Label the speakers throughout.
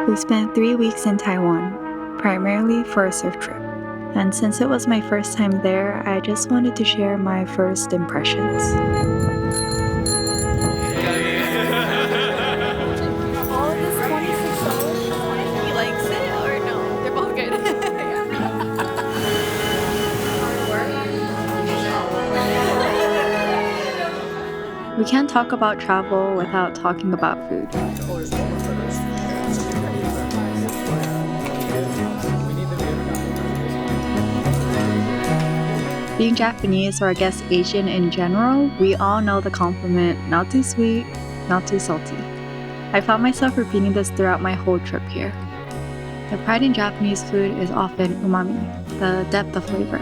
Speaker 1: We spent 3 weeks in Taiwan, primarily for a surf trip. And since it was my first time there, I just wanted to share my first impressions.
Speaker 2: All of this $26. He likes it or no? They're both good.
Speaker 1: We can't talk about travel without talking about food. Being Japanese, or I guess Asian in general, we all know the compliment, not too sweet, not too salty. I found myself repeating this throughout my whole trip here. The pride in Japanese food is often umami, the depth of flavor.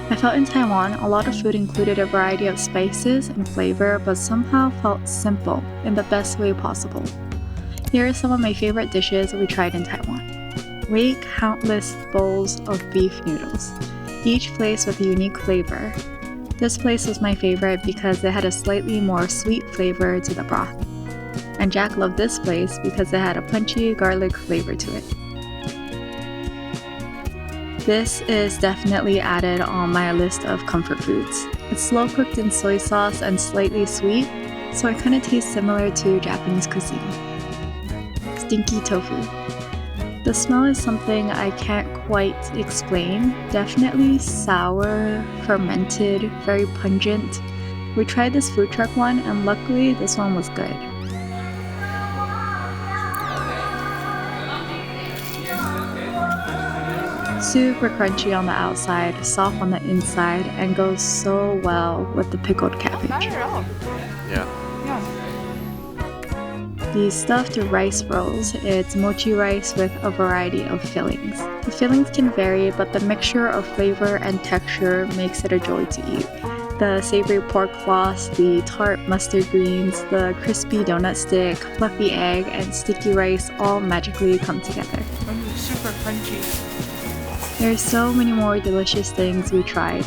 Speaker 1: I felt in Taiwan, a lot of food included a variety of spices and flavor, but somehow felt simple in the best way possible. Here are some of my favorite dishes we tried in Taiwan. We ate countless bowls of beef noodles, each place with a unique flavor. This place was my favorite because it had a slightly more sweet flavor to the broth. And Jack loved this place because it had a punchy garlic flavor to it. This is definitely added on my list of comfort foods. It's slow cooked in soy sauce and slightly sweet, so it kind of tastes similar to Japanese cuisine. Stinky tofu. The smell is something I can't quite explain. Definitely sour, fermented, very pungent. We tried this food truck one, and luckily this one was good. Super crunchy on the outside, soft on the inside, and goes so well with the pickled cabbage.
Speaker 2: Not at all.
Speaker 3: Yeah.
Speaker 1: The stuffed rice rolls, it's mochi rice with a variety of fillings. The fillings can vary, but the mixture of flavor and texture makes it a joy to eat. The savory pork floss, the tart mustard greens, the crispy donut stick, fluffy egg, and sticky rice all magically come together.
Speaker 2: Super crunchy.
Speaker 1: There's so many more delicious things we tried,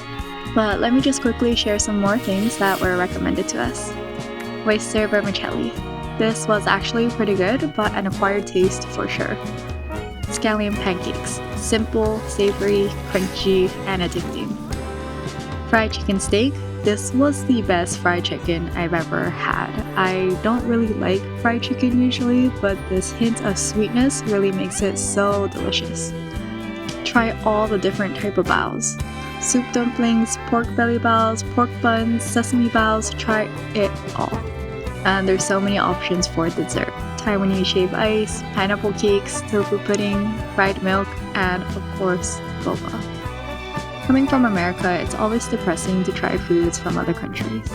Speaker 1: but let me just quickly share some more things that were recommended to us. Oyster vermicelli. This was actually pretty good, but an acquired taste for sure. Scallion pancakes. Simple, savory, crunchy, and addicting. Fried chicken steak. This was the best fried chicken I've ever had. I don't really like fried chicken usually, but this hint of sweetness really makes it so delicious. Try all the different type of baos. Soup dumplings, pork belly baos, pork buns, sesame baos, try it all. And there's so many options for dessert. Taiwanese shaved ice, pineapple cakes, tofu pudding, fried milk, and of course, boba. Coming from America, it's always depressing to try foods from other countries.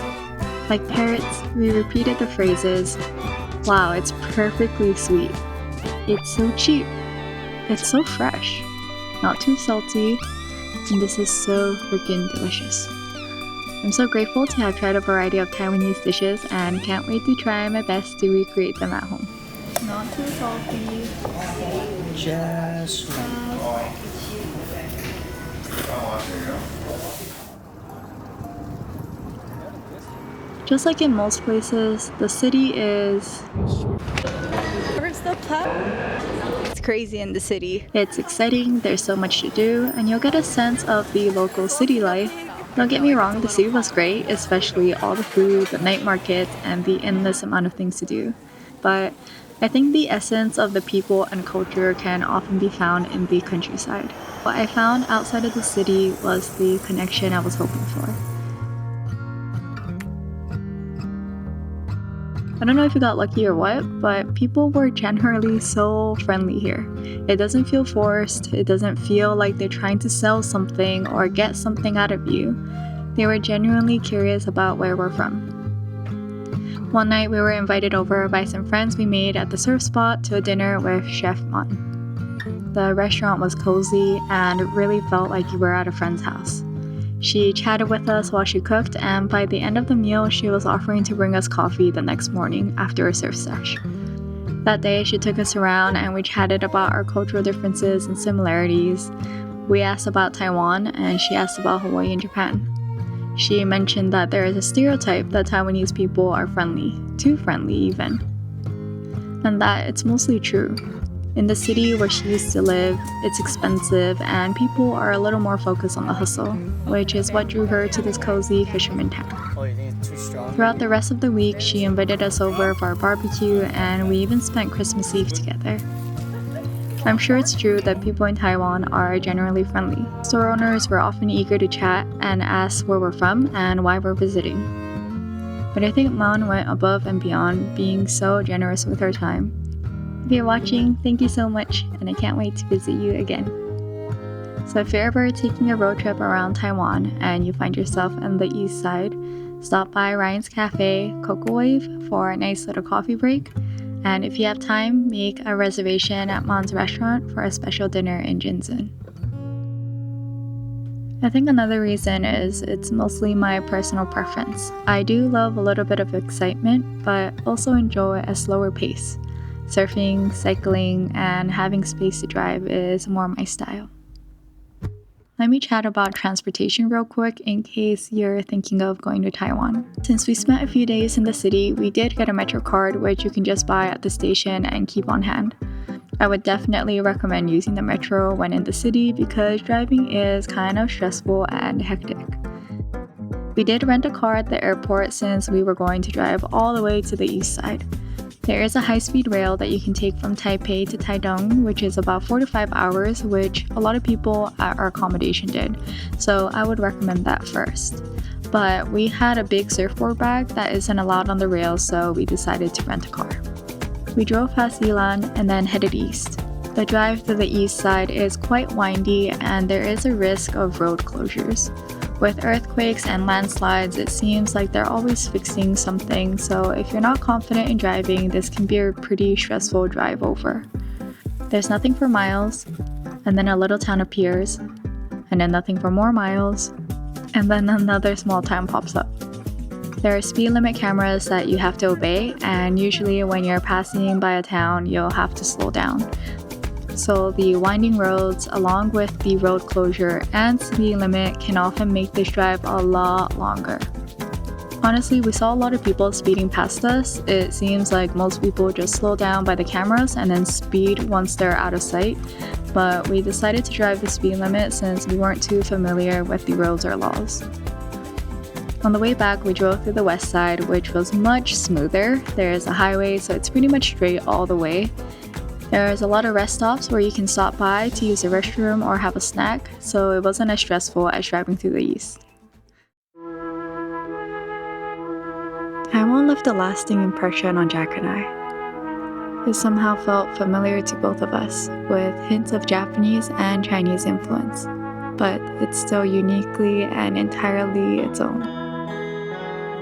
Speaker 1: Like parrots, we repeated the phrases, "Wow, it's perfectly sweet. It's so cheap. It's so fresh. Not too salty, and this is so freaking delicious." I'm so grateful to have tried a variety of Taiwanese dishes and can't wait to try my best to recreate them at home. Not too salty.
Speaker 3: Just
Speaker 1: Just like in most places, the city is...
Speaker 2: Where's the It's crazy in the city.
Speaker 1: It's exciting, there's so much to do, and you'll get a sense of the local city life. Don't get me wrong, the city was great, especially all the food, the night markets, and the endless amount of things to do. But I think the essence of the people and culture can often be found in the countryside. What I found outside of the city was the connection I was hoping for. I don't know if you got lucky or what, but people were generally so friendly here. It doesn't feel forced, it doesn't feel like they're trying to sell something or get something out of you. They were genuinely curious about where we're from. One night we were invited over by some friends we made at the surf spot to a dinner with Chef Mon. The restaurant was cozy and it really felt like you were at a friend's house. She chatted with us while she cooked, and by the end of the meal, she was offering to bring us coffee the next morning after a surf sesh. That day, she took us around and we chatted about our cultural differences and similarities. We asked about Taiwan, and she asked about Hawaii and Japan. She mentioned that there is a stereotype that Taiwanese people are friendly, too friendly even, and that it's mostly true. In the city where she used to live, it's expensive and people are a little more focused on the hustle, which is what drew her to this cozy fisherman town.
Speaker 3: Oh, you think it's too strong?
Speaker 1: Throughout the rest of the week, she invited us over for our barbecue and we even spent Christmas Eve together. I'm sure it's true that people in Taiwan are generally friendly. Store owners were often eager to chat and ask where we're from and why we're visiting. But I think Mon went above and beyond, being so generous with her time. If you're watching, thank you so much, and I can't wait to visit you again. So if you're ever taking a road trip around Taiwan and you find yourself on the east side, stop by Ryan's Cafe, Cocoa Wave for a nice little coffee break. And if you have time, make a reservation at Mon's restaurant for a special dinner in Jinzhen. I think another reason is it's mostly my personal preference. I do love a little bit of excitement, but also enjoy a slower pace. Surfing, cycling, and having space to drive is more my style. Let me chat about transportation real quick in case you're thinking of going to Taiwan. Since we spent a few days in the city, we did get a Metro card which you can just buy at the station and keep on hand. I would definitely recommend using the Metro when in the city because driving is kind of stressful and hectic. We did rent a car at the airport since we were going to drive all the way to the east side. There is a high-speed rail that you can take from Taipei to Taidong, which is about 4 to 5 hours, which a lot of people at our accommodation did, so I would recommend that first. But we had a big surfboard bag that isn't allowed on the rail, so we decided to rent a car. We drove past Yilan and then headed east. The drive to the east side is quite windy and there is a risk of road closures. With earthquakes and landslides, it seems like they're always fixing something, so if you're not confident in driving, this can be a pretty stressful drive over. There's nothing for miles, and then a little town appears, and then nothing for more miles, and then another small town pops up. There are speed limit cameras that you have to obey, and usually when you're passing by a town, you'll have to slow down. So the winding roads, along with the road closure and speed limit, can often make this drive a lot longer. Honestly, we saw a lot of people speeding past us. It seems like most people just slow down by the cameras and then speed once they're out of sight. But we decided to drive the speed limit since we weren't too familiar with the roads or laws. On the way back, we drove through the west side, which was much smoother. There is a highway, so it's pretty much straight all the way. There's a lot of rest stops where you can stop by to use a restroom or have a snack, so it wasn't as stressful as driving through the east. Taiwan left a lasting impression on Jack and I. It somehow felt familiar to both of us, with hints of Japanese and Chinese influence, but it's still uniquely and entirely its own.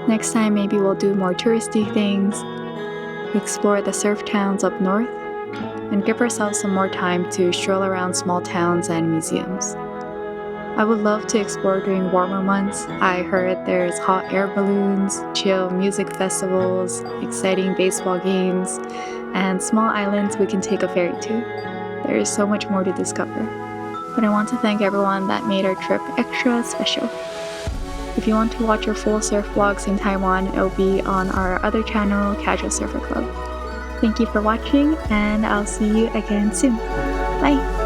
Speaker 1: Next time, maybe we'll do more touristy things, explore the surf towns up north, and give ourselves some more time to stroll around small towns and museums. I would love to explore during warmer months. I heard there's hot air balloons, chill music festivals, exciting baseball games, and small islands we can take a ferry to. There is so much more to discover. But I want to thank everyone that made our trip extra special. If you want to watch our full surf vlogs in Taiwan, it'll be on our other channel, Casual Surfer Club. Thank you for watching, and I'll see you again soon. Bye!